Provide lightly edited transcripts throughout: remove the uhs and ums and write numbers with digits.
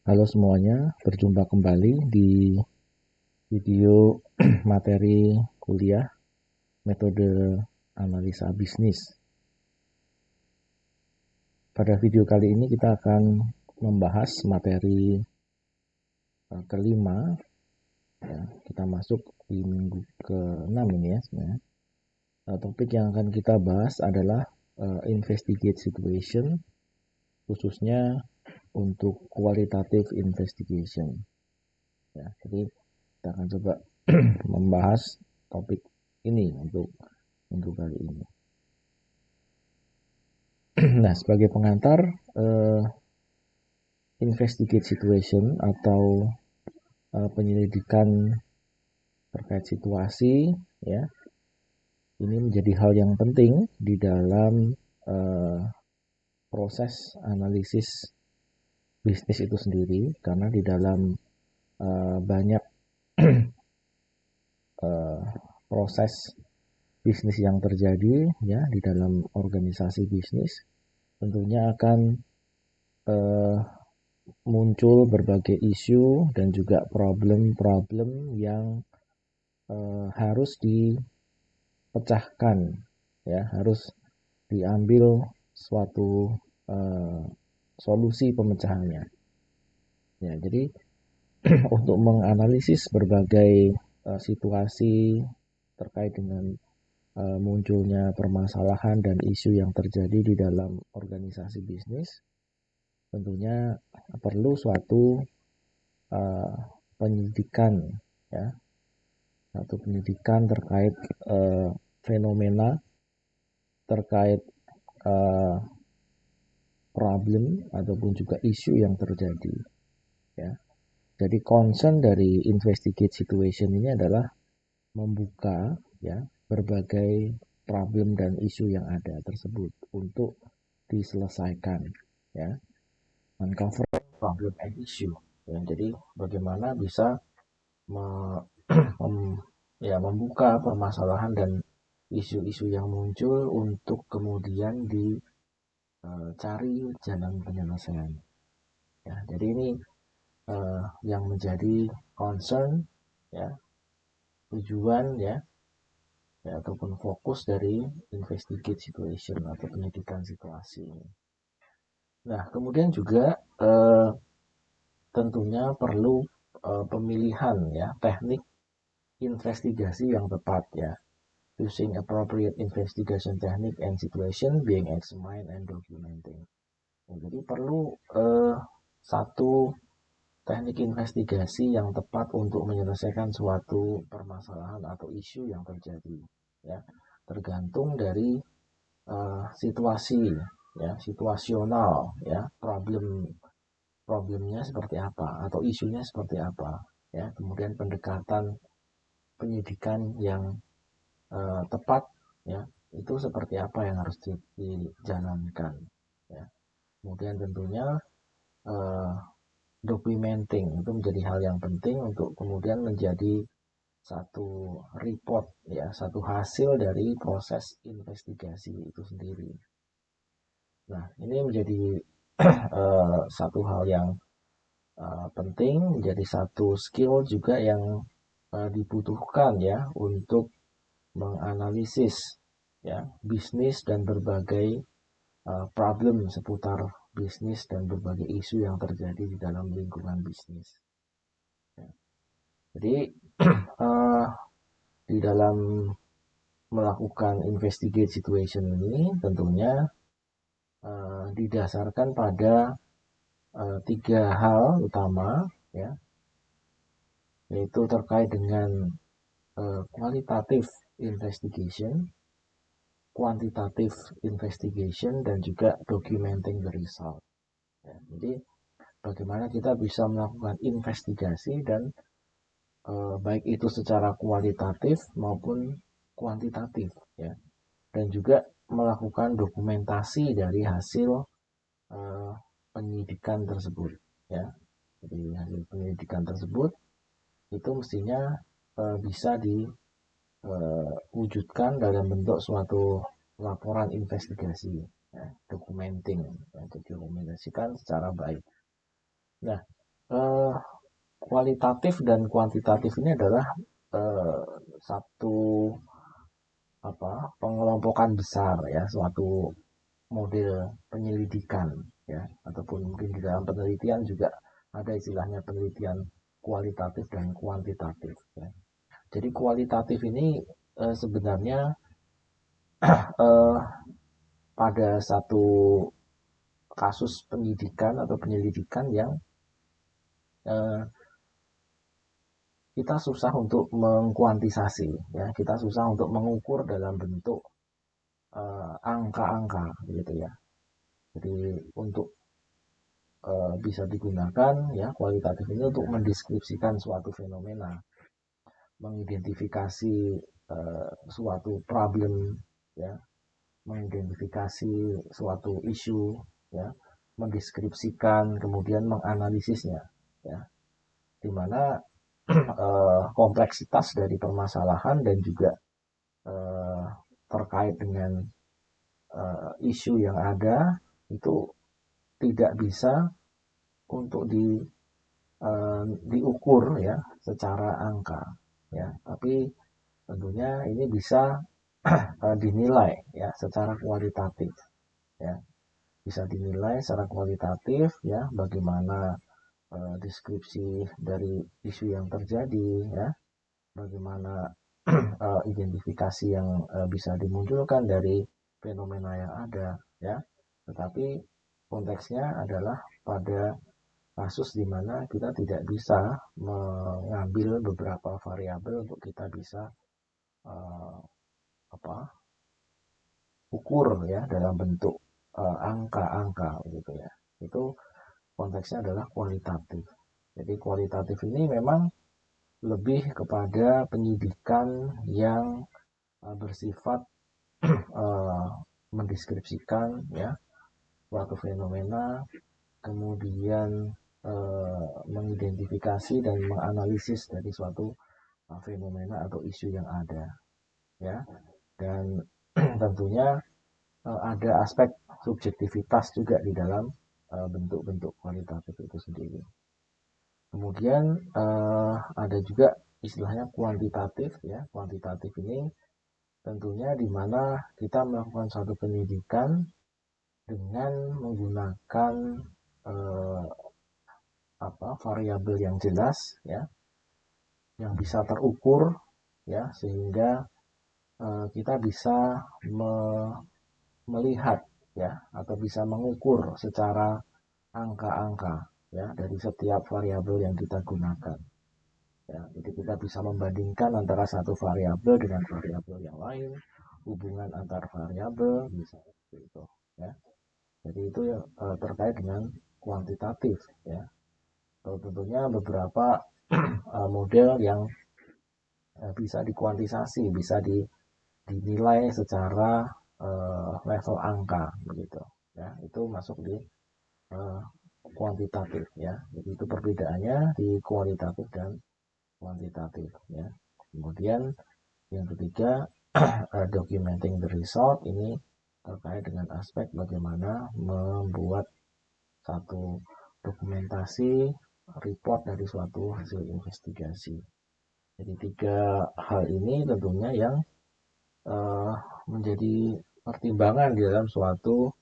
Halo semuanya, berjumpa kembali di video materi kuliah metode analisa bisnis. Pada video kali ini kita akan membahas materi kelima. Ya, kita masuk di minggu ke-6 ini ya sebenarnya. Topik yang akan kita bahas adalah investigate situation, khususnya untuk qualitative investigation. Ya, jadi kita akan coba membahas topik ini untuk minggu kali ini. Nah, sebagai pengantar, investigate situation atau penyelidikan terkait situasi, ya, ini menjadi hal yang penting di dalam proses analisis bisnis itu sendiri, karena di dalam banyak proses bisnis yang terjadi, ya, di dalam organisasi bisnis, tentunya akan muncul berbagai isu dan juga problem-problem yang harus dipecahkan, ya, harus diambil suatu solusi pemecahannya. Ya, jadi untuk menganalisis berbagai situasi terkait dengan munculnya permasalahan dan isu yang terjadi di dalam organisasi bisnis, tentunya perlu suatu penyidikan, ya, satu penyidikan terkait fenomena, terkait problem ataupun juga isu yang terjadi, ya. Jadi concern dari investigate situation ini adalah membuka, ya, berbagai problem dan isu yang ada tersebut untuk diselesaikan, ya, uncover problem and issue, ya. Jadi bagaimana bisa ya, membuka permasalahan dan isu-isu yang muncul untuk kemudian dicari jalan penyelesaian. Ya, jadi ini yang menjadi concern, ya, tujuan, ya, ataupun fokus dari investigate situation atau penyidikan situasi. Nah, kemudian juga tentunya perlu pemilihan, ya, teknik investigasi yang tepat, ya, using appropriate investigation technique and situation being examined and documenting. Nah, jadi perlu satu teknik investigasi yang tepat untuk menyelesaikan suatu permasalahan atau isu yang terjadi, ya, tergantung dari situasi, ya, situasional, ya, problemnya seperti apa atau isunya seperti apa, ya, kemudian pendekatan penyidikan yang tepat, ya, itu seperti apa yang harus dijalankan, ya. Kemudian tentunya documenting itu menjadi hal yang penting untuk kemudian menjadi satu report, ya, satu hasil dari proses investigasi itu sendiri. Nah, ini menjadi satu hal yang penting, menjadi satu skill juga yang dibutuhkan, ya, untuk menganalisis, ya, bisnis dan berbagai problem seputar bisnis dan berbagai isu yang terjadi di dalam lingkungan bisnis. Ya. Jadi di dalam melakukan investigate situation ini tentunya didasarkan pada tiga hal utama, ya, yaitu terkait dengan qualitative investigation, quantitative investigation, dan juga documenting the result. Ya, jadi bagaimana kita bisa melakukan investigasi dan baik itu secara kualitatif maupun kuantitatif, ya, dan juga melakukan dokumentasi dari hasil penyidikan tersebut, ya. Jadi hasil penyidikan tersebut itu mestinya bisa diwujudkan dalam bentuk suatu laporan investigasi, ya, documenting, ya, dokumentasikan secara baik. Nah, kualitatif dan kuantitatif ini adalah satu pengelompokan besar ya, suatu model penyelidikan ya, ataupun mungkin di dalam penelitian juga ada istilahnya penelitian kualitatif dan kuantitatif ya. Jadi kualitatif ini sebenarnya eh, pada satu kasus penyidikan atau penyelidikan yang eh, kita susah untuk mengkuantisasi ya, kita susah untuk mengukur dalam bentuk angka-angka gitu ya. Jadi untuk bisa digunakan ya kualitatif ini untuk mendeskripsikan suatu fenomena, mengidentifikasi suatu problem ya, mengidentifikasi suatu isu ya, mendeskripsikan kemudian menganalisisnya ya, di mana kompleksitas dari permasalahan dan juga eh, terkait dengan isu yang ada itu tidak bisa untuk diukur ya secara angka ya, tapi tentunya ini bisa dinilai ya secara kualitatif ya, bisa dinilai secara kualitatif ya, bagaimana deskripsi dari isu yang terjadi ya, bagaimana identifikasi yang bisa dimunculkan dari fenomena yang ada ya, tetapi konteksnya adalah pada kasus di mana kita tidak bisa mengambil beberapa variabel untuk kita bisa uh, apa ukur ya dalam bentuk angka-angka gitu ya. Itu konteksnya adalah kualitatif. Jadi kualitatif ini memang lebih kepada penyidikan yang bersifat uh, mendeskripsikan ya suatu fenomena, kemudian mengidentifikasi dan menganalisis dari suatu fenomena atau isu yang ada ya, dan tentunya ada aspek subjektivitas juga di dalam bentuk-bentuk kualitatif itu sendiri. Kemudian ada juga istilahnya kuantitatif ya. Kuantitatif ini tentunya di mana kita melakukan suatu pendidikan dengan menggunakan eh, variabel yang jelas ya, yang bisa terukur ya, sehingga kita bisa melihat ya atau bisa mengukur secara angka-angka ya dari setiap variabel yang kita gunakan. Ya, jadi kita bisa membandingkan antara satu variabel dengan variabel yang lain, hubungan antar variabel misalnya seperti itu ya. Jadi itu terkait dengan kuantitatif ya. Tentunya beberapa model yang bisa dikuantisasi, bisa dinilai secara level angka begitu ya, itu masuk di uh, kuantitatif ya. Jadi itu perbedaannya di kualitatif dan kuantitatif ya. Kemudian yang ketiga documenting the result, ini terkait dengan aspek bagaimana membuat satu dokumentasi report dari suatu hasil investigasi. Jadi tiga hal ini tentunya yang uh, menjadi pertimbangan di dalam suatu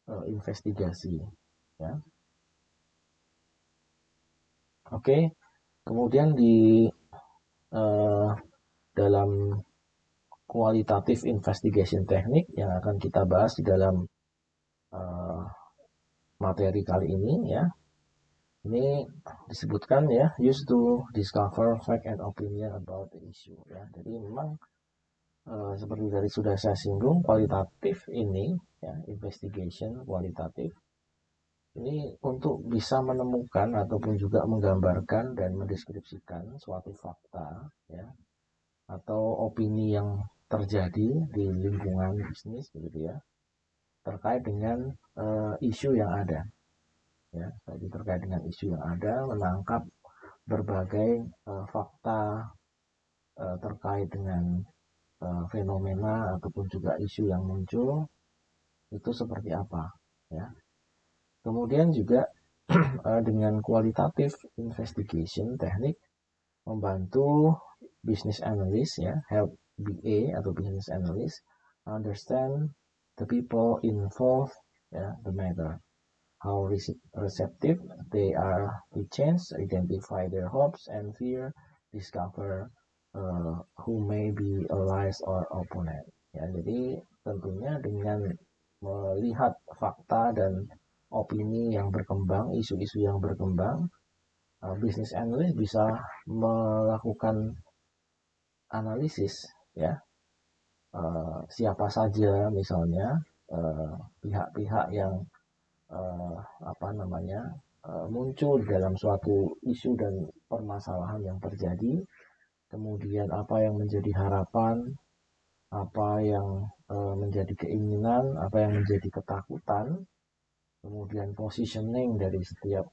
investigasi ya. Oke, kemudian di uh, dalam kualitatif investigation teknik yang akan kita bahas di dalam uh, materi kali ini ya, ini disebutkan ya, used to discover fact and opinion about the issue ya. Jadi memang seperti tadi sudah saya singgung, kualitatif ini ya, investigation kualitatif ini untuk bisa menemukan ataupun juga menggambarkan dan mendeskripsikan suatu fakta ya, atau opini yang terjadi di lingkungan bisnis begitu ya, terkait dengan isu yang ada ya. Jadi terkait dengan isu yang ada, menangkap berbagai fakta terkait dengan fenomena ataupun juga isu yang muncul itu seperti apa ya. Kemudian juga dengan qualitative investigation teknik membantu business analyst ya, help BA atau business analyst understand the people involved ya, the matter, how receptive they are to change, identify their hopes and fear, discover who may be allies or opponent. Ya, jadi tentunya dengan melihat fakta dan opini yang berkembang, isu-isu yang berkembang, business analyst bisa melakukan analisis ya, siapa saja misalnya pihak-pihak yang apa namanya muncul dalam suatu isu dan permasalahan yang terjadi, kemudian apa yang menjadi harapan, apa yang menjadi keinginan, apa yang menjadi ketakutan, kemudian positioning dari setiap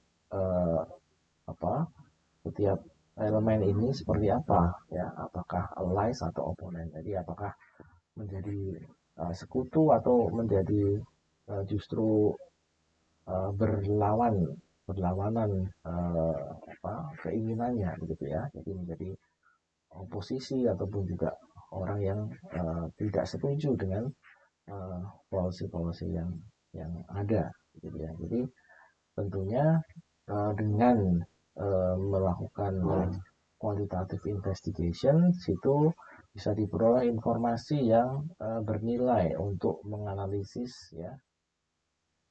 setiap elemen ini seperti apa ya, apakah allies atau opponent, jadi apakah menjadi sekutu atau menjadi justru berlawanan keinginannya begitu ya, jadi menjadi oposisi ataupun juga orang yang tidak setuju dengan policy-policy yang ada gitu ya. Jadi tentunya dengan melakukan qualitative investigation situ bisa diperoleh informasi yang bernilai untuk menganalisis ya,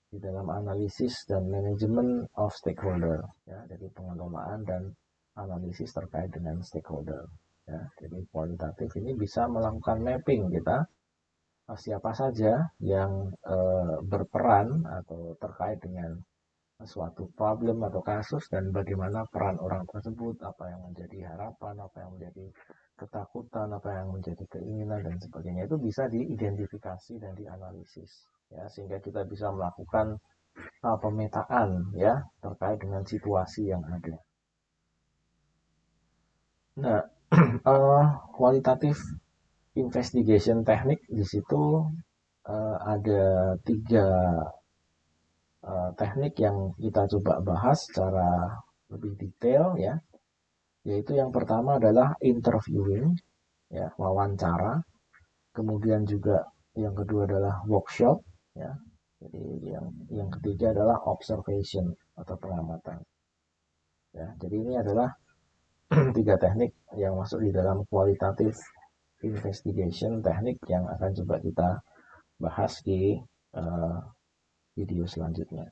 di dalam analisis dan manajemen of stakeholder ya, jadi pengelolaan dan analisis terkait dengan stakeholder ya. Jadi kualitatif ini bisa melakukan mapping kita siapa saja yang berperan atau terkait dengan suatu problem atau kasus dan bagaimana peran orang tersebut, apa yang menjadi harapan, apa yang menjadi ketakutan, apa yang menjadi keinginan dan sebagainya, itu bisa diidentifikasi dan dianalisis ya, sehingga kita bisa melakukan pemetaan ya terkait dengan situasi yang ada. Nah, kualitatif investigation teknik di situ ada 3 teknik yang kita coba bahas secara lebih detail ya, yaitu yang pertama adalah interviewing ya, wawancara, kemudian juga yang kedua adalah workshop ya, jadi yang ketiga adalah observation atau pengamatan ya. Jadi ini adalah 3 teknik yang masuk di dalam qualitative investigation teknik yang akan coba kita bahas di video selanjutnya.